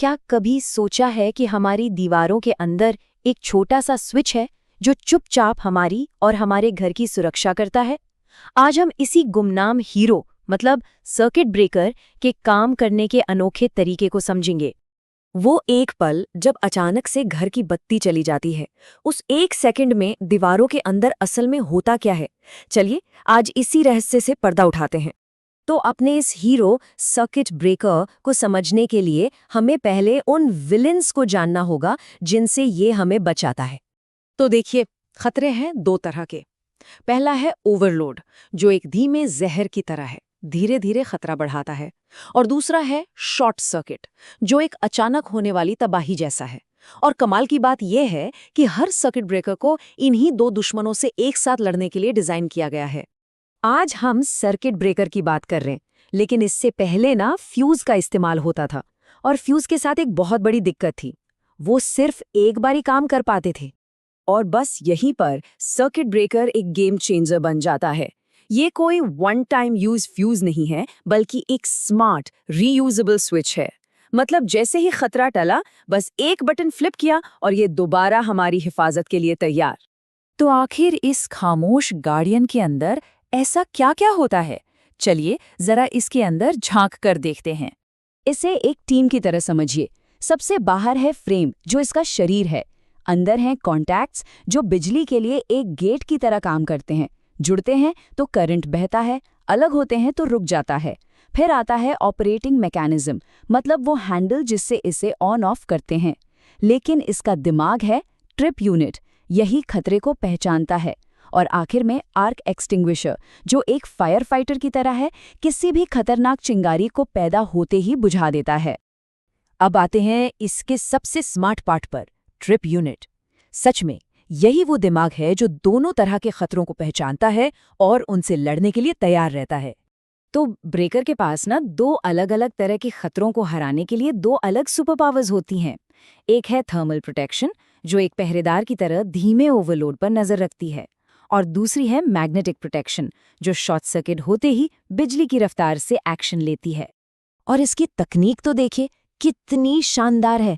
क्या कभी सोचा है कि हमारी दीवारों के अंदर एक छोटा सा स्विच है जो चुपचाप हमारी और हमारे घर की सुरक्षा करता है? आज हम इसी गुमनाम हीरो मतलब सर्किट ब्रेकर के काम करने के अनोखे तरीके को समझेंगे। वो एक पल जब अचानक से घर की बत्ती चली जाती है, उस एक सेकंड में दीवारों के अंदर असल में होता क्या है? चलिए आज इसी रहस्य से पर्दा उठाते हैं। तो अपने इस हीरो सर्किट ब्रेकर को समझने के लिए हमें पहले उन विलेंस को जानना होगा जिनसे ये हमें बचाता है। तो देखिए, खतरे हैं दो तरह के। पहला है ओवरलोड, जो एक धीमे जहर की तरह है, धीरे धीरे खतरा बढ़ाता है। और दूसरा है शॉर्ट सर्किट, जो एक अचानक होने वाली तबाही जैसा है। और कमाल की बात यह है कि हर सर्किट ब्रेकर को इन्हीं दो दुश्मनों से एक साथ लड़ने के लिए डिजाइन किया गया है। आज हम सर्किट ब्रेकर की बात कर रहे हैं, लेकिन इससे पहले ना फ्यूज का इस्तेमाल होता था। और फ्यूज के साथ एक बहुत बड़ी दिक्कत थी, वो सिर्फ एक बार ही काम कर पाते थे। और बस यहीं पर सर्किट ब्रेकर एक गेम चेंजर बन जाता है। ये कोई वन टाइम यूज फ्यूज नहीं है, बल्कि एक स्मार्ट रीयूजेबल स्विच है। मतलब जैसे ही खतरा टला, बस एक बटन फ्लिप किया और ये दोबारा हमारी हिफाजत के लिए तैयार। तो आखिर इस खामोश गार्डियन के अंदर ऐसा क्या क्या होता है? चलिए जरा इसके अंदर झांक कर देखते हैं। इसे एक टीम की तरह समझिए। सबसे बाहर है फ्रेम, जो इसका शरीर है। अंदर हैं कॉन्टैक्ट्स, जो बिजली के लिए एक गेट की तरह काम करते हैं। जुड़ते हैं तो करंट बहता है, अलग होते हैं तो रुक जाता है। फिर आता है ऑपरेटिंग मैकेनिज्म, मतलब वो हैंडल जिससे इसे ऑन ऑफ करते हैं। लेकिन इसका दिमाग है ट्रिप यूनिट, यही खतरे को पहचानता है। और आखिर में आर्क एक्सटिंग्विशर, जो एक फायर फाइटर की तरह है, किसी भी खतरनाक चिंगारी को पैदा होते ही बुझा देता है। अब आते हैं इसके सबसे स्मार्ट पार्ट पर, ट्रिप यूनिट। सच में यही वो दिमाग है जो दोनों तरह के खतरों को पहचानता है और उनसे लड़ने के लिए तैयार रहता है। तो ब्रेकर के पास ना दो अलग अलग तरह के खतरों को हराने के लिए दो अलग सुपर पावर्स होती हैं। एक है थर्मल प्रोटेक्शन, जो एक पहरेदार की तरह धीमे ओवरलोड पर नजर रखती है। और दूसरी है मैग्नेटिक प्रोटेक्शन, जो शॉर्ट सर्किट होते ही बिजली की रफ्तार से एक्शन लेती है। और इसकी तकनीक तो देखिए कितनी शानदार है।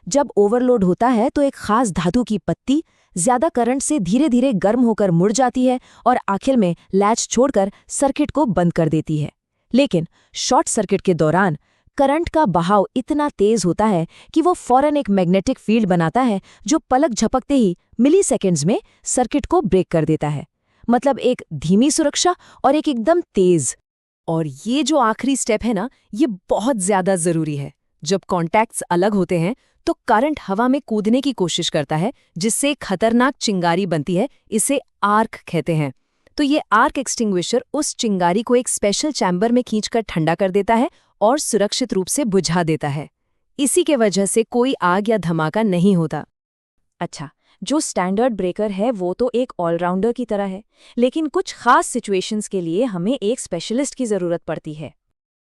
जब ओवरलोड होता है तो एक खास धातु की पत्ती ज्यादा करंट से धीरे धीरे गर्म होकर मुड़ जाती है और आखिर में लैच छोड़कर सर्किट को बंद कर देती है। लेकिन शॉर्ट सर्किट के दौरान करंट का बहाव इतना तेज होता है कि वो फौरन एक मैग्नेटिक फील्ड बनाता है, जो पलक झपकते ही मिली सेकेंड्स में सर्किट को ब्रेक कर देता है। मतलब एक धीमी सुरक्षा और एक एकदम तेज। और ये जो आखिरी स्टेप है ना, ये बहुत ज्यादा जरूरी है। जब कॉन्टैक्ट्स अलग होते हैं तो करंट हवा में कूदने की कोशिश करता है, जिससे खतरनाक चिंगारी बनती है। इसे आर्क कहते हैं। तो ये आर्क एक्सटिंग्विशर उस चिंगारी को एक स्पेशल चैम्बर में खींचकर ठंडा कर देता है और सुरक्षित रूप से बुझा देता है। इसी के वजह से कोई आग या धमाका नहीं होता। अच्छा, जो स्टैंडर्ड ब्रेकर है वो तो एक ऑलराउंडर की तरह है, लेकिन कुछ खास सिचुएशंस के लिए हमें एक स्पेशलिस्ट की जरूरत पड़ती है।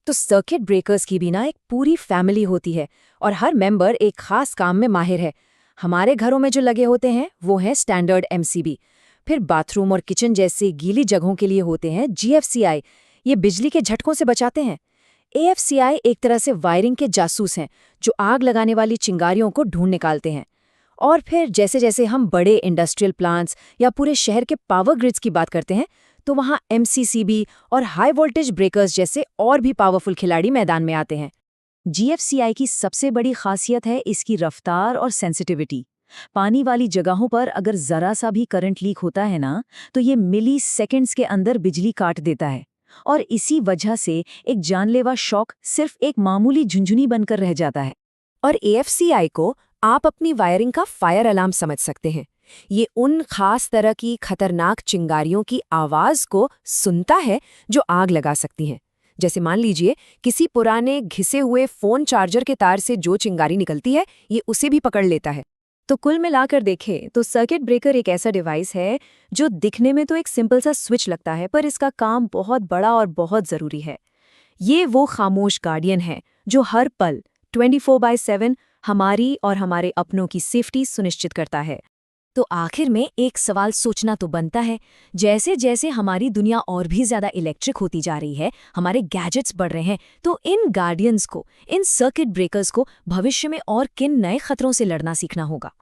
तो सर्किट ब्रेकर्स की भी ना एक पूरी फैमिली होती है और हर मेंबर एक खास काम में माहिर है। हमारे घरों में जो लगे होते हैं वो है स्टैंडर्ड एमसीबी। फिर बाथरूम और किचन जैसी गीली जगहों के लिए होते हैं जीएफसीआई, ये बिजली के झटकों से बचाते हैं। एएफसीआई एक तरह से वायरिंग के जासूस हैं, जो आग लगाने वाली चिंगारियों को ढूंढ निकालते हैं। और फिर जैसे जैसे हम बड़े इंडस्ट्रियल प्लांट्स या पूरे शहर के पावर ग्रिड्स की बात करते हैं, तो वहाँ एमसीसीबी और हाई वोल्टेज ब्रेकर्स जैसे और भी पावरफुल खिलाड़ी मैदान में आते हैं। जीएफसीआई की सबसे बड़ी खासियत है इसकी रफ्तार और सेंसिटिविटी। पानी वाली जगहों पर अगर जरा सा भी करंट लीक होता है ना, तो ये मिली सेकेंड्स के अंदर बिजली काट देता है। और इसी वजह से एक जानलेवा शॉक सिर्फ एक मामूली झुंझुनी बनकर रह जाता है। और एएफसीआई को आप अपनी वायरिंग का फायर अलार्म समझ सकते हैं। ये उन खास तरह की खतरनाक चिंगारियों की आवाज को सुनता है जो आग लगा सकती हैं। जैसे मान लीजिए किसी पुराने घिसे हुए फोन चार्जर के तार से जो चिंगारी निकलती है, ये उसे भी पकड़ लेता है। तो कुल मिलाकर देखें तो सर्किट ब्रेकर एक ऐसा डिवाइस है जो दिखने में तो एक सिंपल सा स्विच लगता है, पर इसका काम बहुत बड़ा और बहुत जरूरी है। ये वो खामोश गार्डियन है जो हर पल 24/7 हमारी और हमारे अपनों की सेफ्टी सुनिश्चित करता है। तो आखिर में एक सवाल सोचना तो बनता है, जैसे जैसे हमारी दुनिया और भी ज़्यादा इलेक्ट्रिक होती जा रही है, हमारे गैजेट्स बढ़ रहे हैं, तो इन गार्डियंस को, इन सर्किट ब्रेकर्स को भविष्य में और किन नए खतरों से लड़ना सीखना होगा।